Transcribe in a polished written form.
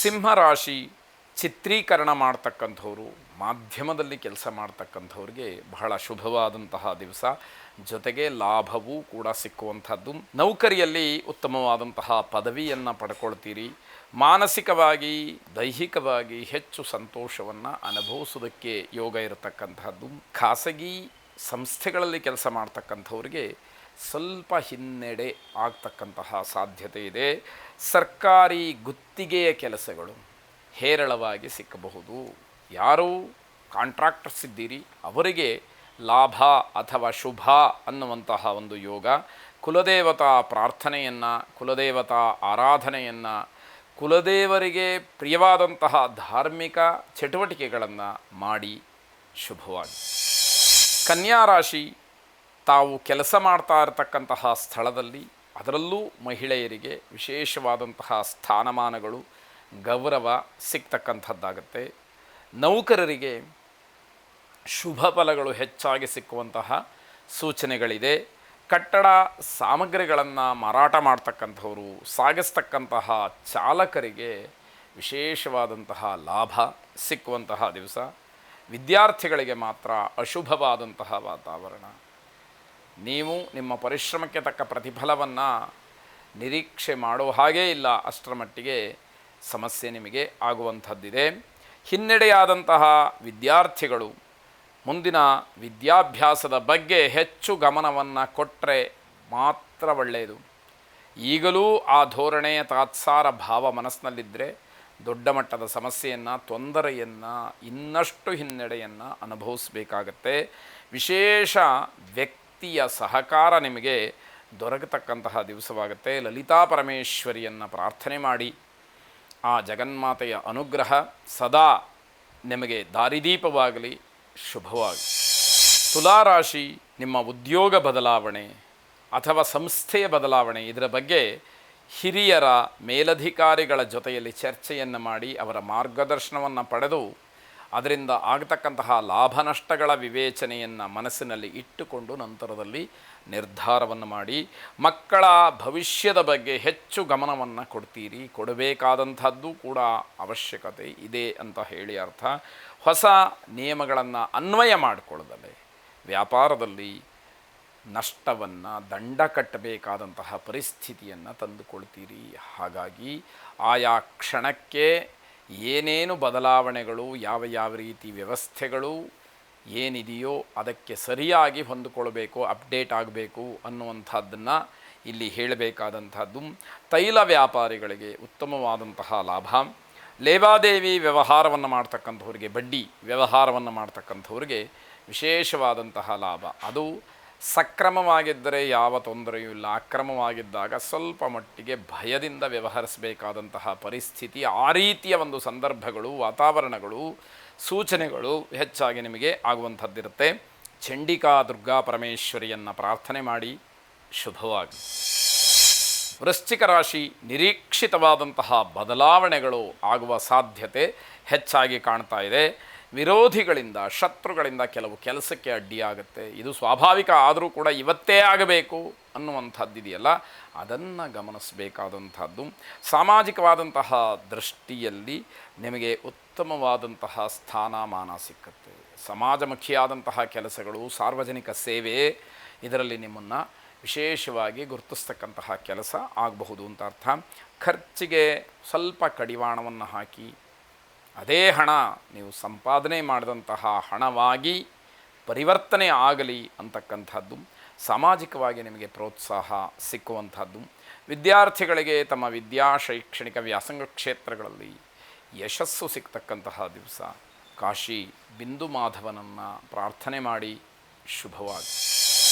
ಸಿಂಹರಾಶಿ ಚಿತ್ರೀಕರಣ ಮಾಡ್ತಕ್ಕಂಥವ್ರು, ಮಾಧ್ಯಮದಲ್ಲಿ ಕೆಲಸ ಮಾಡ್ತಕ್ಕಂಥವ್ರಿಗೆ ಬಹಳ ಶುಭವಾದಂತಹ ದಿವಸ. ಜೊತೆಗೆ ಲಾಭವೂ ಕೂಡ ಸಿಕ್ಕುವಂಥದ್ದು. ನೌಕರಿಯಲ್ಲಿ ಉತ್ತಮವಾದಂತಹ ಪದವಿಯನ್ನು ಪಡ್ಕೊಳ್ತೀರಿ. ಮಾನಸಿಕವಾಗಿ ದೈಹಿಕವಾಗಿ ಹೆಚ್ಚು ಸಂತೋಷವನ್ನು ಅನುಭವಿಸೋದಕ್ಕೆ ಯೋಗ ಇರತಕ್ಕಂಥದ್ದು. ಖಾಸಗಿ ಸಂಸ್ಥೆಗಳಲ್ಲಿ ಕೆಲಸ ಮಾಡ್ತಕ್ಕಂಥವ್ರಿಗೆ ಸ್ವಲ್ಪ ಹಿನ್ನಡೆ ಆಗ್ತಕ್ಕಂತಹ ಸಾಧ್ಯತೆ ಇದೆ. ಸರ್ಕಾರಿ ಗುತ್ತಿಗೆಯ ಕೆಲಸಗಳು ಹೇರಳವಾಗಿ ಸಿಕ್ಕಬಹುದು. ಯಾರು ಕಾಂಟ್ರಾಕ್ಟರ್ಸ್ ಇದ್ದೀರಿ ಅವರಿಗೆ ಲಾಭ ಅಥವಾ ಶುಭ ಅನ್ನುವಂತಹ ಒಂದು ಯೋಗ. ಕುಲದೇವತಾ ಪ್ರಾರ್ಥನೆಯನ್ನು, ಕುಲದೇವತಾ ಆರಾಧನೆಯನ್ನು, ಕುಲದೇವರಿಗೆ ಪ್ರಿಯವಾದಂತಹ ಧಾರ್ಮಿಕ ಚಟುವಟಿಕೆಗಳನ್ನು ಮಾಡಿ ಶುಭವಾಗಿ. ಕನ್ಯಾ ರಾಶಿ ತಾವು ಕೆಲಸ ಮಾಡ್ತಾ ಇರತಕ್ಕಂತಹ ಸ್ಥಳದಲ್ಲಿ, ಅದರಲ್ಲೂ ಮಹಿಳೆಯರಿಗೆ ವಿಶೇಷವಾದಂತಹ ಸ್ಥಾನಮಾನಗಳು, ಗೌರವ ಸಿಗ್ತಕ್ಕಂಥದ್ದಾಗತ್ತೆ. ನೌಕರರಿಗೆ ಶುಭ ಫಲಗಳು ಹೆಚ್ಚಾಗಿ ಸಿಕ್ಕುವಂತಹ ಸೂಚನೆಗಳಿದೆ. ಕಟ್ಟಡ ಸಾಮಗ್ರಿಗಳನ್ನು ಮಾರಾಟ ಮಾಡ್ತಕ್ಕಂಥವರು, ಸಾಗಿಸ್ತಕ್ಕಂತಹ ಚಾಲಕರಿಗೆ ವಿಶೇಷವಾದಂತಹ ಲಾಭ ಸಿಕ್ಕುವಂತಹ ದಿವಸ. ವಿದ್ಯಾರ್ಥಿಗಳಿಗೆ ಮಾತ್ರ ಅಶುಭವಾದಂತಹ ವಾತಾವರಣ. ನೀವು ನಿಮ್ಮ ಪರಿಶ್ರಮಕ್ಕೆ ತಕ್ಕ ಪ್ರತಿಫಲವನ್ನು ನಿರೀಕ್ಷೆ ಮಾಡೋ ಹಾಗೇ ಇಲ್ಲ, ಅಷ್ಟರ ಮಟ್ಟಿಗೆ ಸಮಸ್ಯೆ ನಿಮಗೆ ಆಗುವಂಥದ್ದಿದೆ. ಹಿನ್ನಡೆಯಾದಂತಹ ವಿದ್ಯಾರ್ಥಿಗಳು ಮುಂದಿನ ವಿದ್ಯಾಭ್ಯಾಸದ ಬಗ್ಗೆ ಹೆಚ್ಚು ಗಮನವನ್ನು ಕೊಟ್ಟರೆ ಮಾತ್ರ ಒಳ್ಳೆಯದು. ಈಗಲೂ ಆ ಧೋರಣೆಯ ತಾತ್ಸಾರ ಭಾವ ಮನಸ್ಸಿನಲ್ಲಿದ್ದರೆ ದೊಡ್ಡ ಮಟ್ಟದ ಸಮಸ್ಯೆಯನ್ನು, ತೊಂದರೆಯನ್ನು, ಇನ್ನಷ್ಟು ಹಿನ್ನಡೆಯನ್ನು ಅನುಭವಿಸಬೇಕಾಗತ್ತೆ. ವಿಶೇಷ ವ್ಯಕ್ತಿಯ ಸಹಕಾರ ನಿಮಗೆ ದೊರಕತಕ್ಕಂತಹ ದಿವಸವಾಗುತ್ತೆ. ಲಲಿತಾ ಪರಮೇಶ್ವರಿಯನ್ನು ಪ್ರಾರ್ಥನೆ ಮಾಡಿ. ಆ ಜಗನ್ಮಾತೆಯ ಅನುಗ್ರಹ ಸದಾ ನಿಮಗೆ ದಾರಿದೀಪವಾಗಲಿ, ಶುಭವಾಗಿ. ತುಲಾರಾಶಿ ನಿಮ್ಮ ಉದ್ಯೋಗ ಬದಲಾವಣೆ ಅಥವಾ ಸಂಸ್ಥೆಯ ಬದಲಾವಣೆ, ಇದರ ಬಗ್ಗೆ ಹಿರಿಯರ ಮೇಲಧಿಕಾರಿಗಳ ಜೊತೆಯಲ್ಲಿ ಚರ್ಚೆಯನ್ನು ಮಾಡಿ ಅವರ ಮಾರ್ಗದರ್ಶನವನ್ನು ಪಡೆದು ಅದರಿಂದ ಆಗತಕ್ಕಂತಹ ಲಾಭ ನಷ್ಟಗಳ ವಿವೇಚನೆಯನ್ನು ಮನಸ್ಸಿನಲ್ಲಿ ಇಟ್ಟುಕೊಂಡು ನಂತರದಲ್ಲಿ ನಿರ್ಧಾರವನ್ನು ಮಾಡಿ. ಮಕ್ಕಳ ಭವಿಷ್ಯದ ಬಗ್ಗೆ ಹೆಚ್ಚು ಗಮನವನ್ನು ಕೊಡ್ತೀರಿ, ಕೊಡಬೇಕಾದಂಥದ್ದು ಕೂಡ ಅವಶ್ಯಕತೆ ಇದೆ ಅಂತ ಹೇಳಿ ಅರ್ಥ. ಹೊಸ ನಿಯಮಗಳನ್ನು ಅನ್ವಯ ಮಾಡಿಕೊಳ್ಳದಲ್ಲೇ ವ್ಯಾಪಾರದಲ್ಲಿ ನಷ್ಟವನ್ನು, ದಂಡ ಕಟ್ಟಬೇಕಾದಂತಹ ಪರಿಸ್ಥಿತಿಯನ್ನು ತಂದುಕೊಳ್ತೀರಿ. ಹಾಗಾಗಿ ಆಯಾ ಕ್ಷಣಕ್ಕೆ ಏನೇನು ಬದಲಾವಣೆಗಳು, ಯಾವ ಯಾವ ರೀತಿ ವ್ಯವಸ್ಥೆಗಳು ಏನಿದೆಯೋ ಅದಕ್ಕೆ ಸರಿಯಾಗಿ ಹೊಂದಿಕೊಳ್ಬೇಕು, ಅಪ್ಡೇಟ್ ಆಗಬೇಕು ಅನ್ನುವಂಥದ್ದನ್ನು ಇಲ್ಲಿ ಹೇಳಬೇಕಾದಂಥದ್ದು. ತೈಲ ವ್ಯಾಪಾರಿಗಳಿಗೆ ಉತ್ತಮವಾದಂತಹ ಲಾಭ. ಲೇವಾದೇವಿ ವ್ಯವಹಾರವನ್ನು ಮಾಡ್ತಕ್ಕಂಥವ್ರಿಗೆ, ಬಡ್ಡಿ ವ್ಯವಹಾರವನ್ನು ಮಾಡ್ತಕ್ಕಂಥವ್ರಿಗೆ ವಿಶೇಷವಾದಂತಹ ಲಾಭ. ಅದು ಸಕ್ರಮವಾಗಿದ್ದರೆ ಯಾವ ತೊಂದರೆಯೂ ಇಲ್ಲ, ಅಕ್ರಮವಾಗಿದ್ದಾಗ ಸ್ವಲ್ಪ ಮಟ್ಟಿಗೆ ಭಯದಿಂದ ವ್ಯವಹರಿಸಬೇಕಾದಂತಹ ಪರಿಸ್ಥಿತಿ, ಆ ರೀತಿಯ ಒಂದು ಸಂದರ್ಭಗಳು, ವಾತಾವರಣಗಳು, ಸೂಚನೆಗಳು ಹೆಚ್ಚಾಗಿ ನಿಮಗೆ ಆಗುವಂಥದ್ದಿರುತ್ತೆ. ಚಂಡಿಕಾ ದುರ್ಗಾ ಪರಮೇಶ್ವರಿಯನ್ನು ಪ್ರಾರ್ಥನೆ ಮಾಡಿ, ಶುಭವಾಗಿ. ವೃಶ್ಚಿಕ ರಾಶಿ ನಿರೀಕ್ಷಿತವಾದಂತಹ ಬದಲಾವಣೆಗಳು ಆಗುವ ಸಾಧ್ಯತೆ ಹೆಚ್ಚಾಗಿ ಕಾಣ್ತಾ ಇದೆ. ವಿರೋಧಿಗಳಿಂದ, ಶತ್ರುಗಳಿಂದ ಕೆಲವು ಕೆಲಸಕ್ಕೆ ಅಡ್ಡಿಯಾಗುತ್ತೆ. ಇದು ಸ್ವಾಭಾವಿಕ, ಆದರೂ ಕೂಡ ಇವತ್ತೇ ಆಗಬೇಕು ಅನ್ನುವಂಥದ್ದಿದೆಯಲ್ಲ, ಅದನ್ನು ಗಮನಿಸಬೇಕಾದಂಥದ್ದು. ಸಾಮಾಜಿಕವಾದಂತಹ ದೃಷ್ಟಿಯಲ್ಲಿ ನಿಮಗೆ ಉತ್ತಮವಾದಂತಹ ಸ್ಥಾನಮಾನ ಸಿಕ್ಕತ್ತೆ. ಸಮಾಜಮುಖಿಯಾದಂತಹ ಕೆಲಸಗಳು, ಸಾರ್ವಜನಿಕ ಸೇವೆ, ಇದರಲ್ಲಿ ನಿಮ್ಮನ್ನು ವಿಶೇಷವಾಗಿ ಗುರುತಿಸ್ತಕ್ಕಂತಹ ಕೆಲಸ ಆಗಬಹುದು ಅಂತ ಅರ್ಥ. ಖರ್ಚಿಗೆ ಸ್ವಲ್ಪ ಕಡಿವಾಣವನ್ನು ಹಾಕಿ ಅದೇ ಹಣ ನೀವು ಸಂಪಾದನೆ ಮಾಡಿದಂತಹ ಹಣವಾಗಿ ಪರಿವರ್ತನೆ ಆಗಲಿ ಅಂತಕ್ಕಂಥದ್ದು. ಸಾಮಾಜಿಕವಾಗಿ ನಿಮಗೆ ಪ್ರೋತ್ಸಾಹ ಸಿಕ್ಕುವಂಥದ್ದು. ವಿದ್ಯಾರ್ಥಿಗಳಿಗೆ ತಮ್ಮ ಶೈಕ್ಷಣಿಕ ವ್ಯಾಸಂಗ ಕ್ಷೇತ್ರಗಳಲ್ಲಿ ಯಶಸ್ಸು ಸಿಗ್ತಕ್ಕಂತಹ ದಿವಸ. ಕಾಶಿ ಬಿಂದು ಮಾಧವನನ್ನು ಪ್ರಾರ್ಥನೆ ಮಾಡಿ, ಶುಭವಾಗಿ.